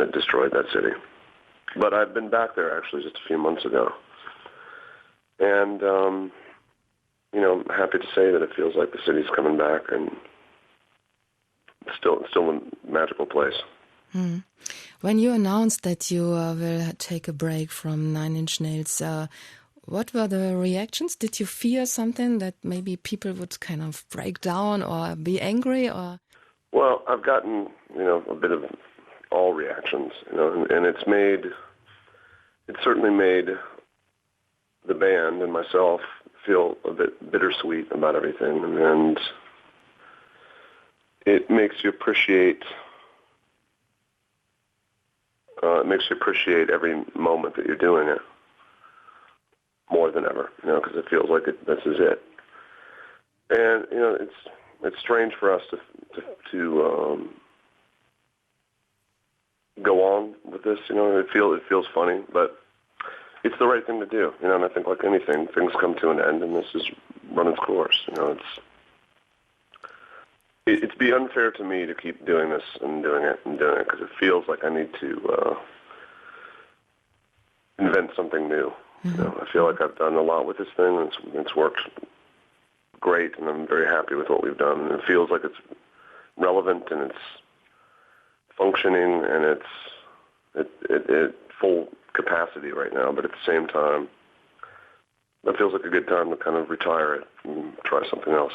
that destroyed that city. But I've been back there actually just a few months ago, and I'm happy to say that it feels like the city's coming back, and it's still a magical place. Mm. When you announced that you will take a break from Nine Inch Nails, what were the reactions? Did you fear something that maybe people would kind of break down or be angry? Or well, I've gotten a bit of all reactions, and it's certainly made the band and myself feel a bit bittersweet about everything, and it makes you appreciate every moment that you're doing it more than ever, because it feels like this is it. And it's strange for us to go on with this. It feels funny, but it's the right thing to do. And I think, like anything, things come to an end, and this has run its course. It'd be unfair to me to keep doing this and doing it because it feels like I need to invent something new. I feel like I've done a lot with this thing, and it's worked great, and I'm very happy with what we've done. And it feels like it's relevant, and it's functioning, and it's at full capacity right now. But at the same time, that feels like a good time to kind of retire it and try something else.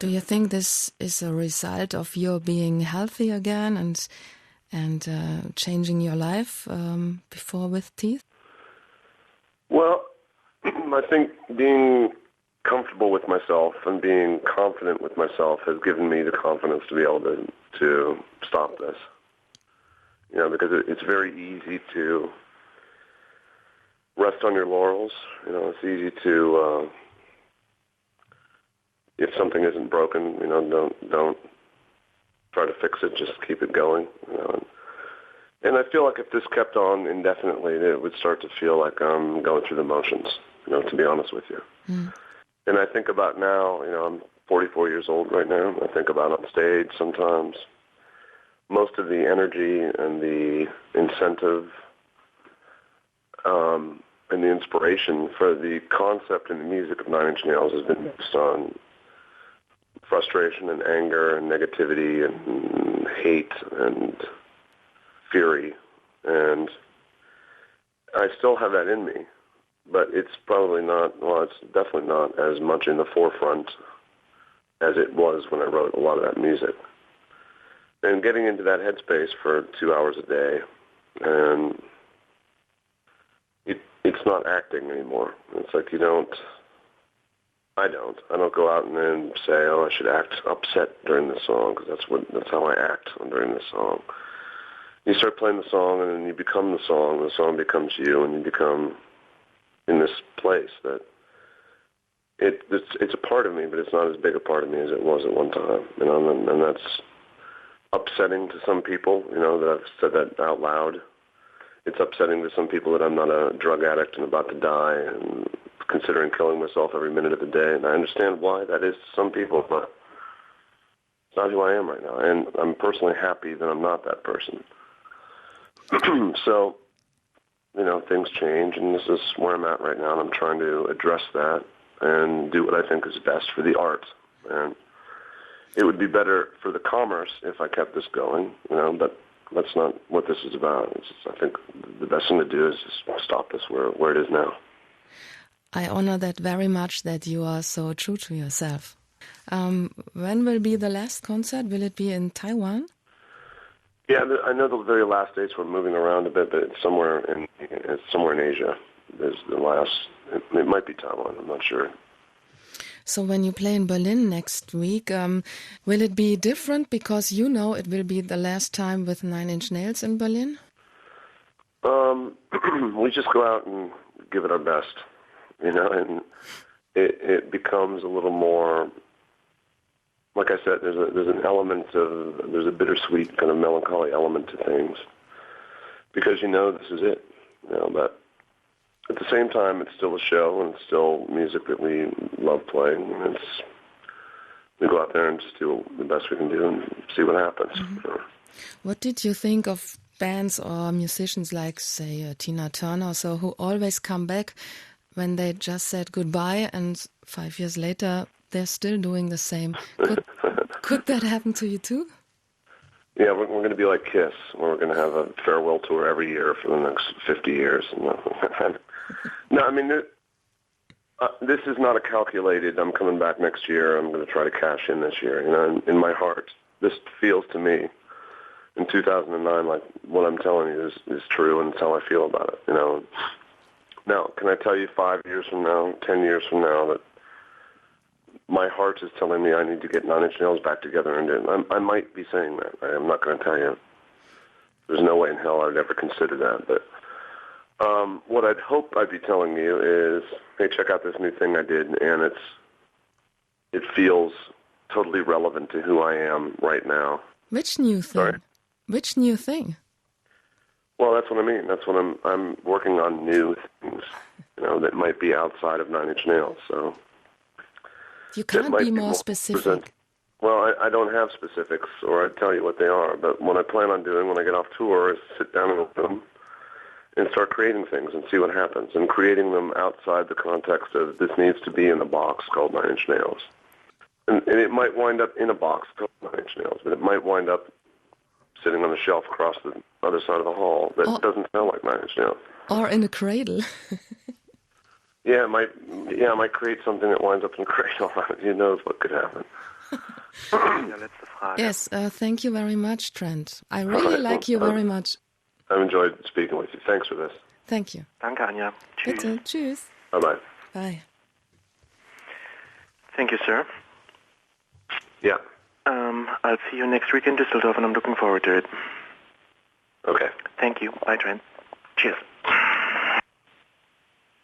do you think this is a result of your being healthy again and changing your life before with teeth? Well, I think being comfortable with myself and being confident with myself has given me the confidence to be able to stop this. Because it's very easy to rest on your laurels. It's easy to, if something isn't broken, don't try to fix it. Just keep it going. And I feel like if this kept on indefinitely, it would start to feel like I'm going through the motions, to be honest with you. Mm. And I think about now, I'm 44 years old right now. I think about on stage sometimes. Most of the energy and the incentive and the inspiration for the concept and the music of Nine Inch Nails has been based on frustration and anger and negativity and hate and fury, and I still have that in me, but it's probably not, well, it's definitely not as much in the forefront as it was when I wrote a lot of that music. And getting into that headspace for 2 hours a day, and it's not acting anymore. It's like I don't go out and then say, oh, I should act upset during this song, because that's how I act during this song. You start playing the song, and then you become the song becomes you, and you become in this place that it's a part of me, but it's not as big a part of me as it was at one time, and that's upsetting to some people, that I've said that out loud. It's upsetting to some people that I'm not a drug addict and about to die and considering killing myself every minute of the day, and I understand why that is to some people, but it's not who I am right now, and I'm personally happy that I'm not that person. So, things change, and this is where I'm at right now, and I'm trying to address that and do what I think is best for the art. And it would be better for the commerce if I kept this going, but that's not what this is about. I think the best thing to do is just stop this where it is now. I honor that very much, that you are so true to yourself. When will be the last concert? Will it be in Taiwan? Yeah, I know the very last dates were moving around a bit, but it's somewhere in Asia. There's the last. It might be Taiwan. I'm not sure. So when you play in Berlin next week, will it be different because it will be the last time with Nine Inch Nails in Berlin? We just go out and give it our best, and it becomes a little more. Like I said, there's an element there's a bittersweet kind of melancholy element to things, because this is it, but at the same time, it's still a show, and it's still music that we love playing, and we go out there and just do the best we can do and see what happens. Mm-hmm. What did you think of bands or musicians like, say, Tina Turner, so who always come back when they just said goodbye, and 5 years later they're still doing the same. Could that happen to you too? Yeah, we're going to be like Kiss, where we're going to have a farewell tour every year for the next 50 years. No, I mean, this is not a calculated, I'm coming back next year, I'm going to try to cash in this year. You know, in my heart, this feels to me, in 2009, like what I'm telling you is true, and it's how I feel about it, you know. Now, can I tell you 5 years from now, 10 years from now, that my heart is telling me I need to get Nine Inch Nails back together, and I might be saying that. I'm not going to tell you. There's no way in hell I'd ever consider that. But what I'd hope I'd be telling you is, hey, check out this new thing I did, and it feels totally relevant to who I am right now. Which new thing? Sorry? Which new thing? Well, that's what I mean. That's what I'm working on, new things, you know, that might be outside of Nine Inch Nails. So. You can't be more specific. Well, I don't have specifics, or I'd tell you what they are. But what I plan on doing when I get off tour is sit down in a room and start creating things and see what happens, and creating them outside the context of this needs to be in a box called Nine Inch Nails. And it might wind up in a box called Nine Inch Nails, but it might wind up sitting on a shelf across the other side of the hall that doesn't sound like Nine Inch Nails. Or in a cradle. Yeah, I might create something that winds up in a cradle. Who knows what could happen. Yes, thank you very much, Trent. I really like you very much. I've enjoyed speaking with you. Thanks for this. Thank you. Danke, Anja. Tschüss. Bitte. Tschüss. Bye-bye. Bye. Thank you, sir. Yeah. I'll see you next week in Düsseldorf, and I'm looking forward to it. Okay. Thank you. Bye, Trent. Cheers.